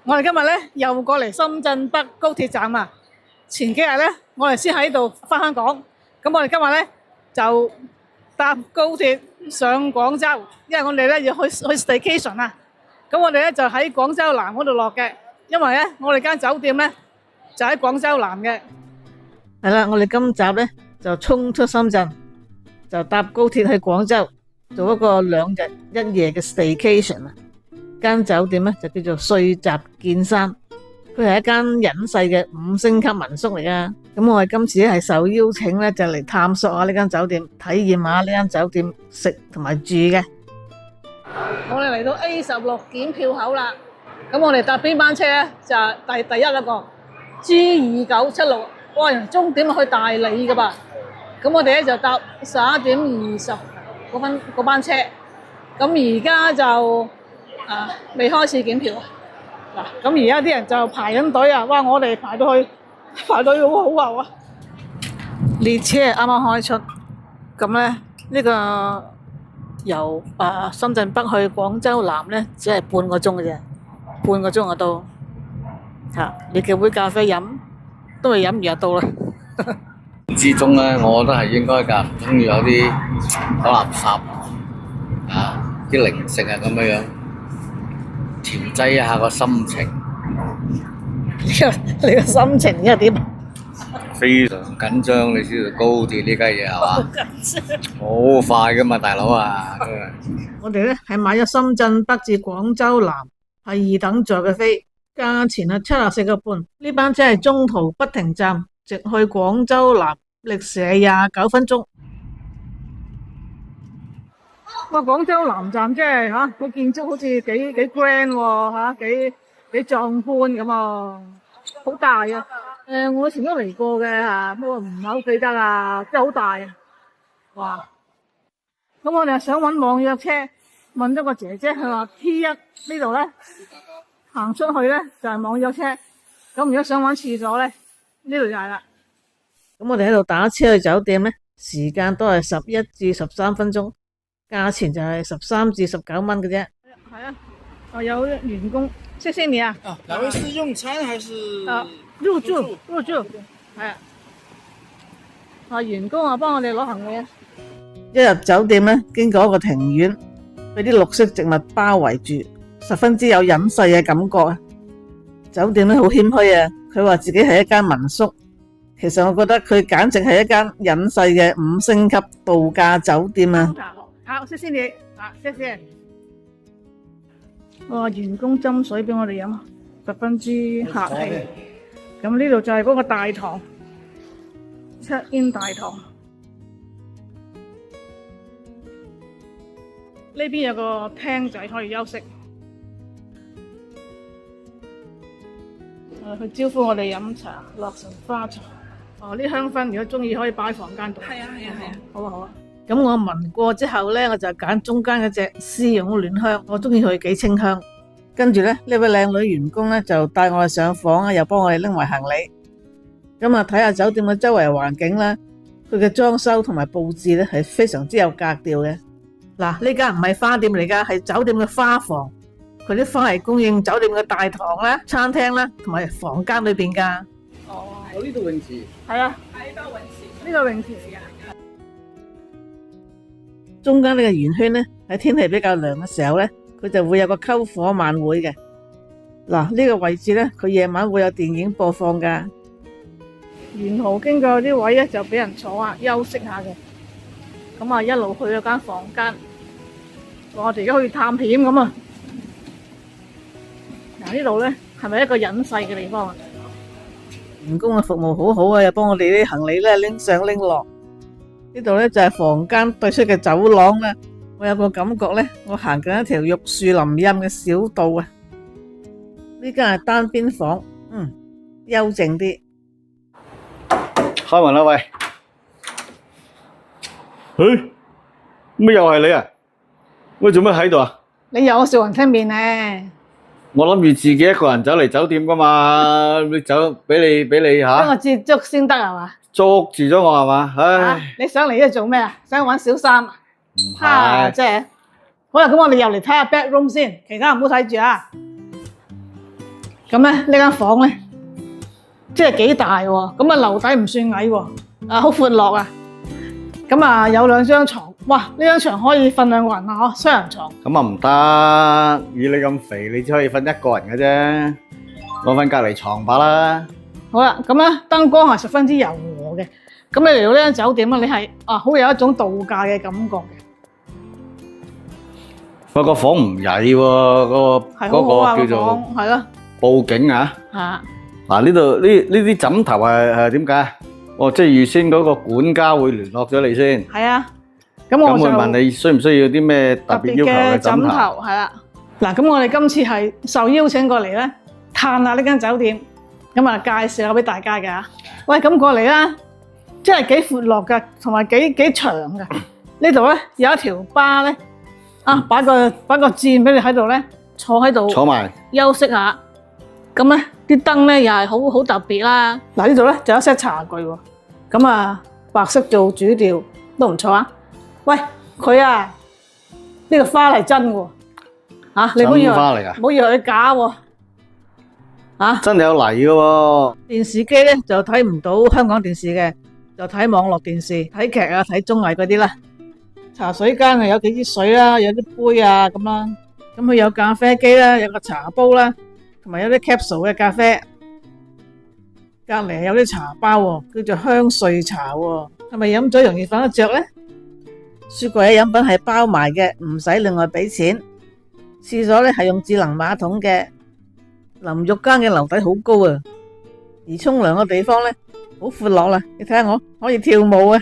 我哋今日咧又過嚟深圳北高鐵站啊！前幾日咧，我哋先喺度返香港，咁我哋今日咧就搭高鐵上廣州，因為我哋咧要去 staycation 啊！咁我哋咧就喺廣州南嗰度落嘅，因為咧我哋間酒店咧就喺廣州南嘅。係啦，我哋今集咧就衝出深圳，就搭高鐵去廣州，做一個2日1夜嘅 staycation 啊！間酒店咧就叫做穗集建山，佢係一間隱世嘅5星級民宿嚟噶。咁我哋今次係受邀請咧，就嚟探索下呢間酒店，體驗下呢間酒店食同埋住嘅。我哋嚟到 A16 檢票口啦，咁我哋搭邊班車咧？就係第一個 G2976，哇！終點去大理噶噃。咁我哋咧就搭11點20嗰班車，咁而家就未開始檢票嗱，咁而家啲人就排緊隊啊！哇，我哋排隊好後啊！列車啱啱開出，咁咧呢個由深圳北去廣州南咧，只係半個鐘嘅啫，半個鐘就到。你叫杯咖啡飲，都未飲完就到啦。之中咧，我覺得係應該㗎，唔中意有啲倒垃圾啲零食啊咁樣。調劑一下個心情。你個心情而家點？非常緊張，你知道高鐵呢家嘢係嘛？好快噶嘛，大佬啊！我哋咧係買咗深圳北至廣州南係2等座嘅飛，價錢係74個半。呢班車係中途不停站，直去廣州南，歷時係29分鐘。哇！廣州南站即係個建築好似幾 grand 喎，幾壯觀咁啊，好大啊！我以前都嚟過嘅不過唔係好記得啊，真係好大啊！哇！咁我哋想搵網約車，問咗個姐姐，佢話 T1 呢度咧行出去咧就係網約車，咁如果想搵廁所咧呢度就係啦。咁我哋喺度打車去酒店咧，時間都係11至13分鐘。價錢就係13至19蚊嘅啫。係啊，有員工，謝謝你啊。兩位是用餐還是？入住。係啊。員工幫我哋攞行李啊。一入酒店咧，經過一個庭院，俾啲綠色植物包圍住，十分之有隱世嘅感覺啊。酒店咧好謙虛啊，佢話自己係一間民宿，其實我覺得佢簡直係一間隱世嘅5星級度假酒店啊。好，謝謝你謝謝。哇，員工斟水俾我哋飲，十分之客氣。咁呢度就係嗰個大堂 ，check-in 大堂。呢邊有個廳仔可以休息。佢招呼我哋飲茶，樂神花茶。呢香薰如果中意可以擺喺房間度。係啊。好啊。咁我聞過之後咧，我就揀中間嗰隻絲絨暖香，我中意佢幾清香。跟住咧，呢位靚女員工咧就帶我哋上房啊，又幫我哋拎埋行李。咁啊，睇下酒店嘅周圍環境啦，佢嘅裝修同埋佈置咧係非常之有格調嘅。嗱，呢間唔係花店嚟噶，係酒店嘅花房。佢啲花係供應酒店嘅大堂啦、餐廳啦同埋房間裏邊噶。有呢度泳池。係啊，呢個泳池嚟噶。中間呢個圓圈咧，喺天氣比較涼嘅時候咧，佢就會有個篝火晚會嘅。嗱，呢個位置咧，佢夜晚會有電影播放噶。沿途經過啲位咧，就俾人坐下休息下嘅。咁啊，一路去咗間房間，我哋而家去探險咁啊。嗱，呢度咧係咪一個隱世嘅地方啊？員工嘅服務好好啊，又幫我哋啲行李咧拎上拎落。呢度咧就係房間對出嘅走廊啦，我有個感覺咧，我行緊一條玉樹臨蔭嘅小道啊。呢間係單邊房，幽靜啲。開門啦，喂！乜又係你啊？喂，做咩喺度啊？你有笑雲吞麵咧？我諗住自己一個人走嚟酒店噶嘛，你走俾你吓。俾我接觸先得係嘛？捉住咗我係嘛？唉，你上嚟呢度做咩啊？想揾小三啊？唔係，即係好啦，咁我哋入嚟睇下 bedroom 先，其他唔好睇住啊。咁咧呢間房咧，即係幾大喎，咁啊樓底唔算矮喎，啊好闊落啊，咁啊有2張床，哇！呢張床可以瞓2個人啊，嗬，雙人床。咁啊唔得，以你咁肥，你只可以瞓1個人嘅啫，攞翻隔離床吧啦。好啦，咁咧燈光係十分之柔和嘅，咁你嚟到呢間酒店啊，你係好有一種度假嘅感覺嘅。喂，個房唔曳喎，係好好啊，叫做房係咯。報警啊！嚇，嗱，呢度呢啲枕頭係點解？哦，即係預先嗰個管家會聯絡咗你先，係啊。咁咁會我就問你需唔需要啲咩特別要求嘅枕頭？係啦。嗱，咁我哋今次係受邀請過嚟咧，探下呢間酒店，咁啊介紹下俾大家嘅嚇。喂，咁過嚟啦，即係幾闊落嘅，同埋幾長嘅。呢度咧有一條巴咧，擺個墊俾你喺度咧，坐喺度坐埋。休息下。咁咧啲燈咧又係好特別啦。嗱，呢度咧就有一 set 茶具喎，咁啊白色做主調都唔錯啊。喂，佢呢個花係真喎，你唔好以為真花嚟㗎，唔好以為佢假喎，真係有嚟嘅喎。電視機咧就睇唔到香港電視嘅，就睇網絡電視，睇劇啊，睇綜藝嗰啲啦。茶水間有幾支水啦，有啲杯啊咁啦，咁佢有咖啡機啦，有個茶煲啦，同埋有啲 capsule 嘅咖啡。隔離有啲茶包喎，叫做香穗茶喎，係咪飲咗容易瞓得着咧？雪櫃嘅飲品係包埋嘅，唔使另外俾錢。廁所咧係用智能馬桶嘅，淋浴間嘅樓底好高啊，而沖涼嘅地方咧好闊落啦。你睇下我可以跳舞啊！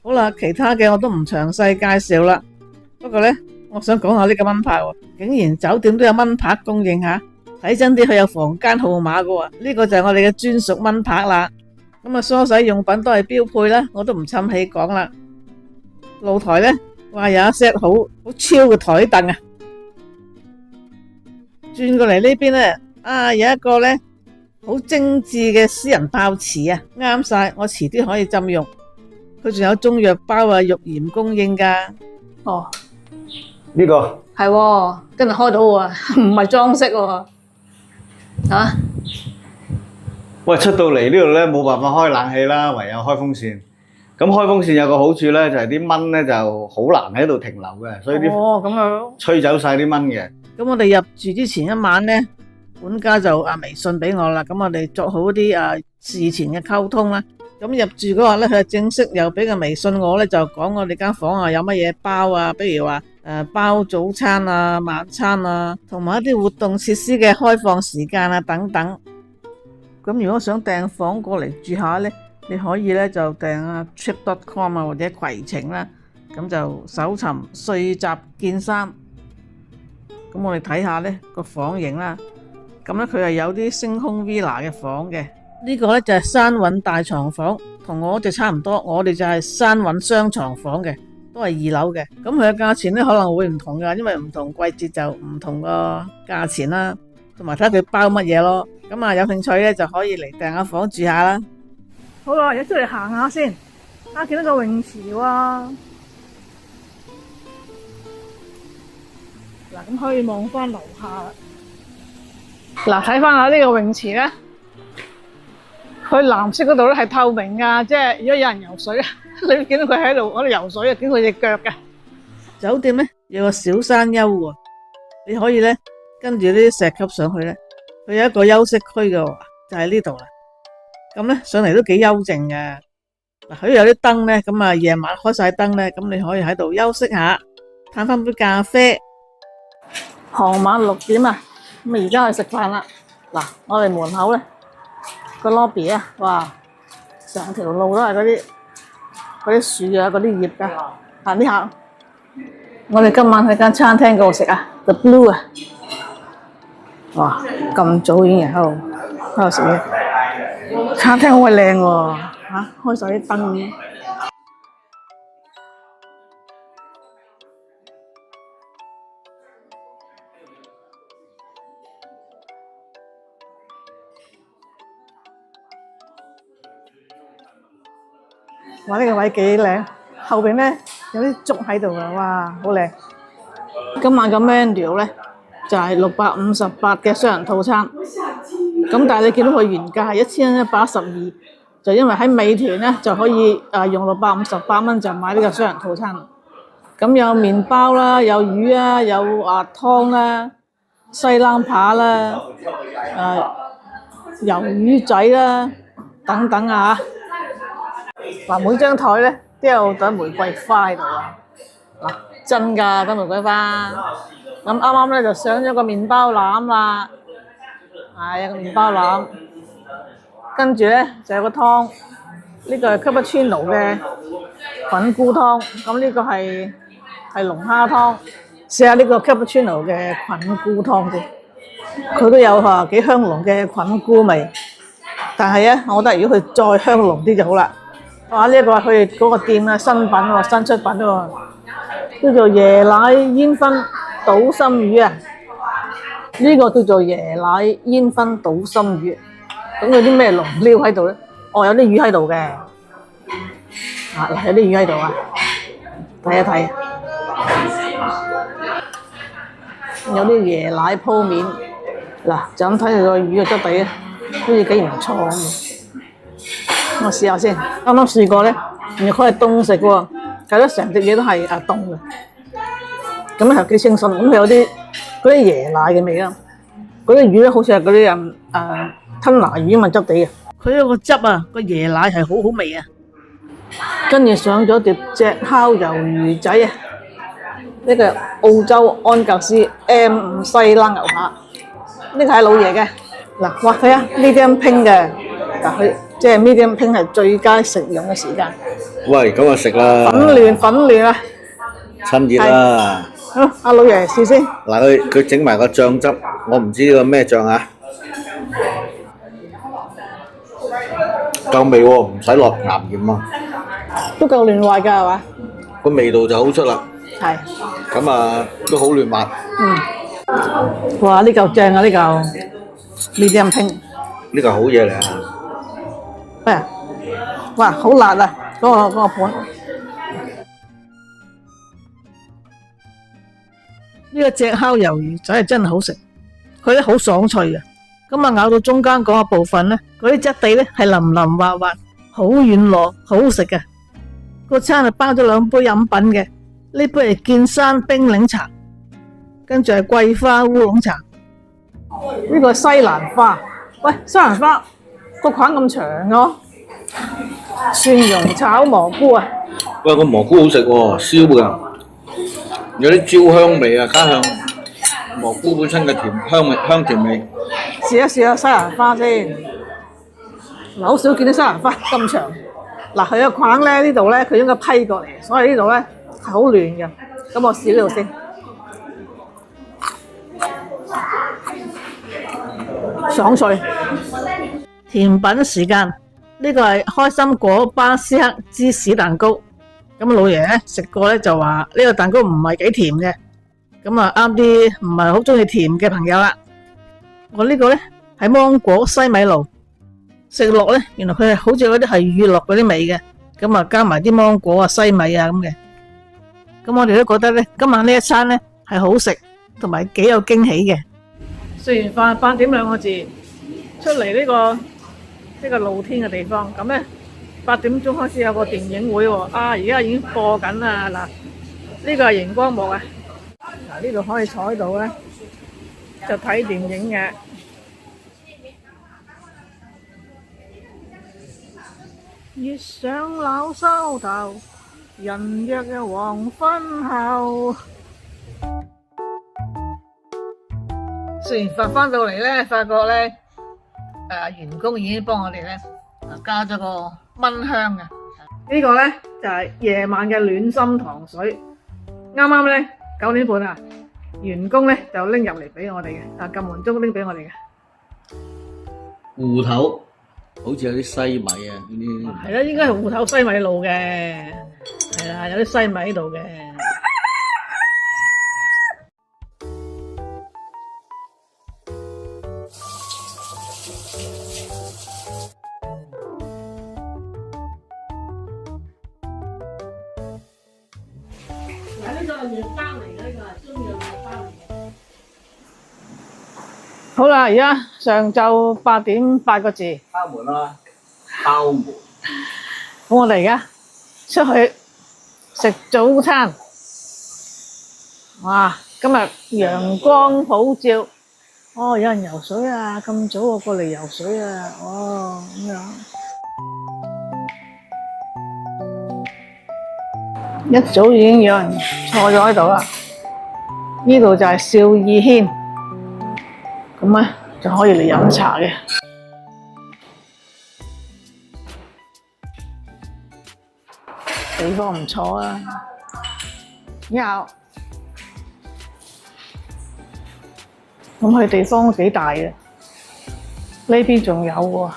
好啦，其他嘅我都唔詳細介紹啦。不過咧，我想講下呢個蚊拍喎，竟然酒店都有蚊拍供應吓。睇真啲，佢有房間號碼噶喎，呢個就係我哋嘅專屬蚊拍啦。咁啊，梳洗用品都係標配啦，我都唔氹氣講啦。露台咧，哇，有一 set 好超嘅台凳啊！轉過嚟呢邊咧，有一個咧好精緻嘅私人泡池啊，啱晒，我遲啲可以浸浴。佢仲有中藥包啊、浴鹽供應噶。哦，呢個係喎，真係開到喎，唔係裝飾喎。喂，出到嚟呢度咧冇辦法開冷氣啦，唯有開風扇。咁開風扇有個好處咧，就係啲蚊咧就好難喺度停留嘅，所以啲咁樣吹走晒啲蚊嘅。咁我哋入住之前一晚咧，管家就微信俾我啦。咁我哋作好啲事前嘅溝通啦。咁入住嗰日咧，佢就正式又俾個微信我咧，就講我哋間房有乜嘢包啊，比如話包早餐啊、晚餐啊，同埋一啲活動設施嘅開放時間啊等等。咁如果想訂房過嚟住下咧，你可以咧就訂trip.com 或者攜程啦，咁就搜尋穗集見山。咁我哋睇下咧個房型啦，咁咧佢係有啲星空 villa 嘅房嘅，呢個咧就係山韻大床房，同我哋差唔多，我哋就係山韻雙床房嘅，都係2樓嘅。咁佢嘅價錢咧可能會唔同噶，因為唔同季節就唔同個價錢啦，同埋睇下佢包乜嘢咯。咁有興趣咧就可以嚟訂下房住下啦。好啦，而家出嚟行下先，見到個泳池喎。嗱，咁可以望翻樓下啦。嗱，睇翻下呢個泳池咧，佢藍色嗰度咧係透明噶，即係如果有人游水，你會見到佢喺度游水啊，見佢隻腳嘅。酒店咧有個小山丘喎，你可以咧跟住呢啲石級上去咧，佢有一個休息區嘅，就喺呢度啦。咁咧上嚟都幾幽靜嘅。嗱，佢有啲燈咧，咁夜晚開晒燈咧，咁你可以喺度休息下，嘆翻杯咖啡。傍晚6點啊，咁而家去食飯啦。嗱，我哋門口咧個 lobby 啊，哇，成條路都係嗰啲樹啊，嗰啲葉噶。行啲行，我哋今晚去間餐廳嗰度食啊 ，The Blue 啊。哇，咁早已經喺度食嘢。餐廳好鬼靚喎，開晒啲燈。哇！呢個位幾靚，後邊咧有啲竹喺度啊，哇，好靚！今晚個 menu 咧就係658嘅雙人套餐。咁但係你見到佢原價係1112，就因為喺美團咧就可以用658蚊就買呢個雙人套餐。咁有麵包啦，有魚啊，有湯啦，西冷扒啦，魷魚仔啦等等啊！嗱，每張台咧都有朵玫瑰花喺度啊！嗱，真㗎，朵玫瑰花。咁啱啱咧就上咗個麵包籃啦，有個麵包籃，跟住咧就有個湯，呢個係 cappuccino 嘅菌菇湯，咁呢個係龍蝦湯，試下呢個 cappuccino 嘅菌菇湯先，佢都有幾香濃嘅菌菇味，但係咧，我覺得如果佢再香濃啲就好啦。哇！呢個係佢哋嗰個店嘅新品喎，新出品喎，叫做椰奶煙燻島心魚啊！呢個叫做椰奶煙燻島心魚，咁有啲咩龍料喺度咧？哦，有啲魚喺度嘅，有啲魚喺度啊！睇一睇，有啲椰奶鋪面，嗱就咁睇佢個魚嘅質地咧，好似幾唔錯咁。我試下先，啱啱試過咧，原來佢係凍食喎，睇得成隻嘢都係凍嘅，咁咧係幾清新，咁佢有啲嗰啲椰奶嘅味啦，嗰啲魚咧好似係嗰啲吞拿魚咁嘅質地嘅，佢有個汁啊，個椰奶係好好味啊，跟住上咗碟隻烤魷魚仔啊，呢個係澳洲安格斯 M5 西冷牛扒，呢個係老爺嘅，嗱，哇睇下呢啲咁拼嘅，嗱佢。即係 medium pink 係最佳食用嘅時間。喂，咁就食啦。粉嫩啊！趁熱啦。好，阿老爺試先。嗱，佢整埋個醬汁，我唔知呢個咩醬啊。夠味喎，唔使落鹹鹽啊。都夠嫩滑㗎係嘛？個味道就好出啦。係。咁啊，都好嫩滑。哇！呢嚿正啊，呢嚿 medium pink。呢個好嘢嚟啊！哇，好辣啊！嗰個盤，呢個隻烤魷魚仔係真係好食，佢咧好爽脆嘅。咁啊咬到中間嗰個部分咧，嗰啲質地咧係腍腍滑滑，好軟糯，好好食嘅。個餐係包咗2杯飲品嘅，呢杯係劍山冰檸茶，跟住係桂花烏龍茶。呢個係西蘭花，喂，西蘭花。個框咁長嘅，蒜蓉炒蘑菇啊！喂，個蘑菇好食喎，燒㗎，有啲焦香味啊，加上蘑菇本身嘅香甜味。試一試下西蘭花先，好少見到西蘭花咁長。嗱，佢個框咧呢度咧，佢應該批過嚟，所以呢度咧係好嫩嘅。咁我試呢度先，爽脆。甜品時間，呢個係開心果巴斯克芝士蛋糕。咁老爺咧食過咧就話呢個蛋糕唔係幾甜嘅，咁啊啱啲唔係好中意甜嘅朋友啦。我呢個咧係芒果西米露，食落咧原來佢係好似嗰啲係乳酪嗰啲味嘅，咁啊加埋啲芒果啊西米啊咁嘅。咁我哋都覺得咧今晚呢一餐咧係好食，同埋幾有驚喜嘅。食完飯8點2個字，出嚟呢個露天嘅地方，咁咧8點鐘開始有個電影會喎，而家已經播緊啦。嗱，呢個係熒光幕啊，嗱呢度可以坐喺度咧，就睇電影嘅。月上柳梢頭，人約嘅黃昏後。食完飯翻到嚟咧，發覺咧。員工已經幫我哋咧加咗個蚊香嘅，呢個咧就係夜晚嘅暖心糖水。啱啱咧9點半啊，員工咧就拎入嚟俾我哋嘅，撳門鐘拎俾我哋嘅。芋頭好似有啲西米啊，呢啲係啦，應該係芋頭西米露嘅，係啦，有啲西米喺度嘅。呢個係麵包嚟嘅，呢個係中藥麵包嚟嘅。好啦，而家上晝8點8個字，敲門啦，敲門。咁我哋而家出去食早餐。哇！今日陽光普照，哦，有人游水啊！咁早我過嚟游水啊！哦，咁樣一早已經有人坐咗喺度啦。呢度就係邵義軒，咁咧就可以嚟飲茶嘅。地方唔錯啊！你好。咁佢地方都幾大嘅，呢邊仲有喎。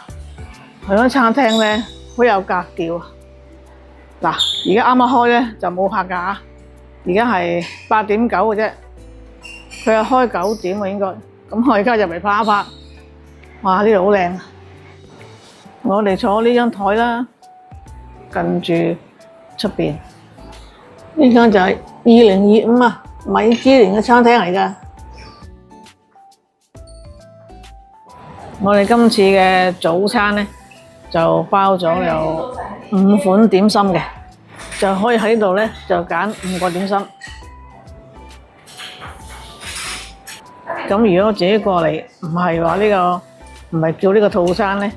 佢嗰餐廳咧好有格調啊！嗱，而家啱啱開咧就冇客㗎，而家係8點9嘅啫。佢係開9點喎應該。咁我而家入嚟拍一拍，哇！呢度好靚啊！我哋坐呢張台啦，近住出邊呢間就係2025啊米芝蓮嘅餐廳嚟㗎。我哋今次嘅早餐咧就包咗有5款點心嘅，就可以喺度咧就揀5個點心。咁如果自己過嚟唔係話呢個唔係叫呢個套餐咧，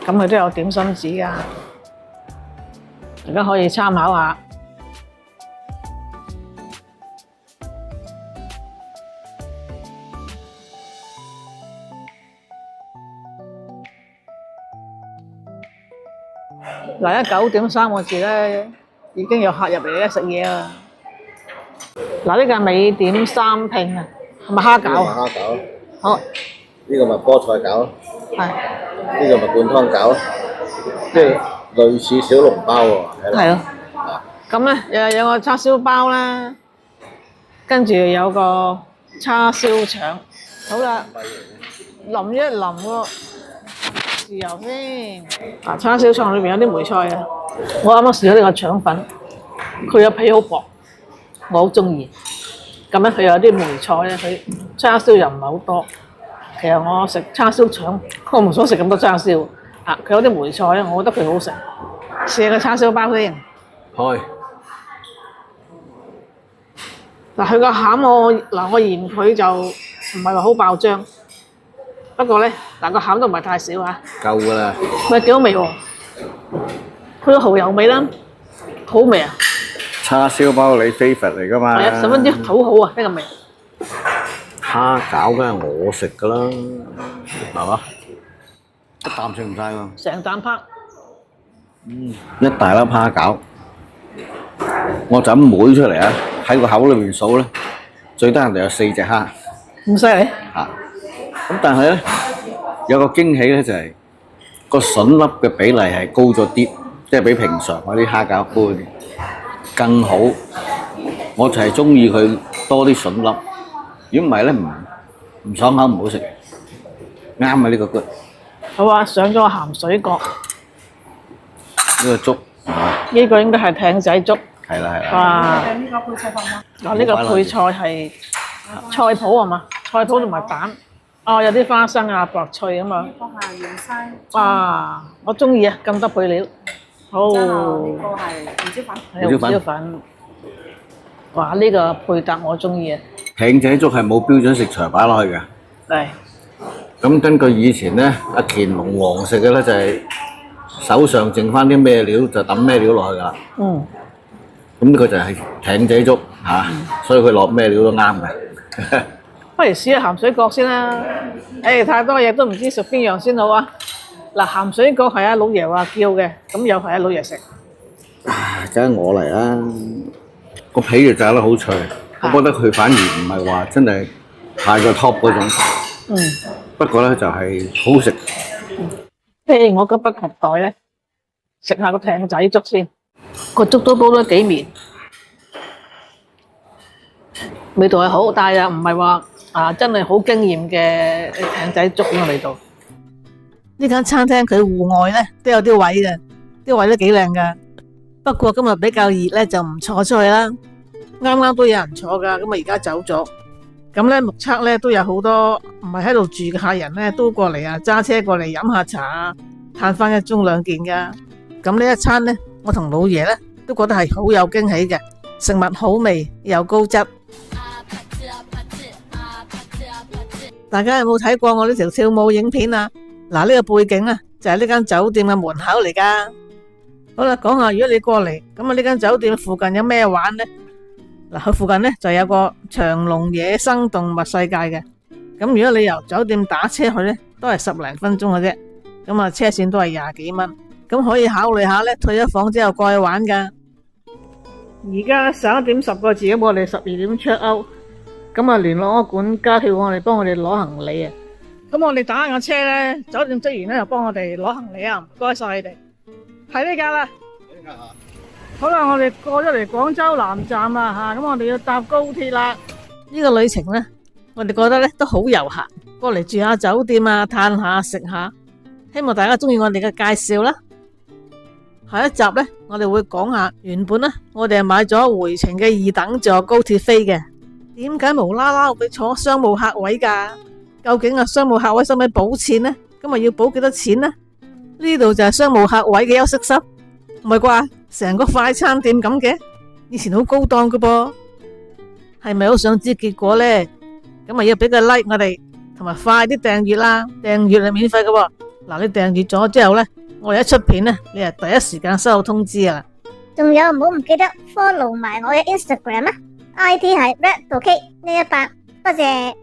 咁佢都有點心紙㗎，大家可以參考下。嗱，而家9點3個字咧，已經有客入嚟咧食嘢啦。嗱，呢個係美點三拼啊，係咪蝦餃啊？蝦餃。好。呢個咪菠菜餃。係。呢個咪灌湯餃，即係類似小籠包喎。係咯。咁咧有個叉燒包啦，跟住有個叉燒腸。好啦，淋一淋喎。豉油先，叉燒腸裏邊有啲梅菜啊！我啱啱試咗呢個腸粉，佢有皮好薄，我好中意。咁咧佢有啲梅菜咧，佢叉燒又唔係好多。其實我食叉燒腸，我唔想食咁多叉燒。佢有啲梅菜咧，我覺得佢好食。試下個叉燒包先。開。嗱，佢個餡我嫌佢就唔係話好爆漿。不過咧，但個餡都唔係太少嚇，夠㗎啦。喂，幾好味喎！佢個蠔油味啦，好味啊！叉燒包你 favourite 嚟㗎嘛？係啊，10分之好好啊，呢個味。蝦餃梗係我食㗎啦，係嘛？一啖食唔晒喎。成啖拍。一大粒蝦餃，我就咁妹出嚟啊！喺個口裏面數咧，最低限度有4隻蝦。咁犀利？嚇！咁但係咧有個驚喜咧就係個筍粒嘅比例係高咗啲，即係比平常嗰啲蝦餃高啲，更好。我就係中意佢多啲筍粒，如果唔係咧唔爽口唔好食嘅。啱啊呢個good。好啊，上咗個鹹水角。呢個粥係嘛？呢個應該係艇仔粥。係啦係啦。哇！呢個配菜飯嗎？呢個配菜係菜脯係嘛？菜脯同埋蛋。哦，有啲花生啊，薄脆咁啊。呢個係芫茜。哇！我中意啊，咁多配料。好。之後呢個係胡椒粉。係胡椒粉。哇！呢個配搭我中意啊。艇仔粥係冇標準食材擺落去嘅。係。咁根據以前咧，阿乾隆皇食嘅咧就係手上剩翻啲咩料就揼咩料落去㗎啦。嗯。咁呢個就係艇仔粥嚇，所以佢落咩料都啱嘅。不如試下鹹水角先啦。太多嘢都唔知食邊樣先好啊！嗱，鹹水角係阿老爺話叫嘅，咁又係阿老爺食。梗係我嚟啦！個皮就炸得好脆，我覺得佢反而唔係話真係太過 top 嗰種。嗯。不過咧就係好食。我急不及待咧，食下個艇仔粥先。個粥都煲得幾綿，味道係好，但係又唔係話真係好驚豔嘅艇仔粥咁嘅味道。呢間餐廳佢戶外咧都有啲位嘅，啲位都幾靚㗎。不過今日比較熱咧，就唔坐出去啦。啱啱都有人坐㗎，咁啊而家走咗。咁咧目測咧都有好多唔係喺度住嘅客人咧都過嚟啊，揸車過嚟飲下茶啊，嘆翻1盅2件噶。咁呢一餐咧，我同老爺咧都覺得係好有驚喜嘅，食物好味又高質。大家有冇睇過我呢條跳舞影片啊？嗱，呢個背景啊就係呢間酒店嘅門口嚟噶。好啦，講下如果你過嚟，咁啊呢間酒店附近有咩玩呢？嗱，佢附近呢就有個長隆野生動物世界嘅。咁如果你由酒店打車去呢，都係10零分鐘嘅啫。咁啊車錢都係20幾蚊。咁可以考慮下呢，退咗房之後過去玩噶。而家11點10個字，咁我哋12點check out。咁啊，聯絡我管家叫我哋幫我哋攞行李啊。咁我哋打下車咧，酒店職員咧又幫我哋攞行李啊，唔該晒你哋。係呢架啦。好啦，我哋過咗嚟廣州南站啦吓，咁我哋要搭高鐵啦。呢個旅程咧，我哋覺得咧都好悠閒，過嚟住下酒店啊，嘆下食下。希望大家中意我哋嘅介紹啦。下一集咧，我哋會講下原本咧，我哋係買咗回程嘅2等座高鐵飛嘅。點解無啦啦會坐商務客位噶？究竟商務客位使唔使補錢呢？今日要補幾多錢呢？呢度就係商務客位嘅休息室，唔係啩？成個快餐店咁嘅，以前好高檔噶噃，係咪好想知結果呢？咁要俾個 like 我哋，同埋快啲訂閱啦，訂閱係免費噶喎。嗱，你訂閱咗之後呢，我哋一出片呢，你係第一時間收到通知啊！仲有唔好唔記得 follow 埋我嘅 Instagram 啊！ID 係 red2k118，多謝。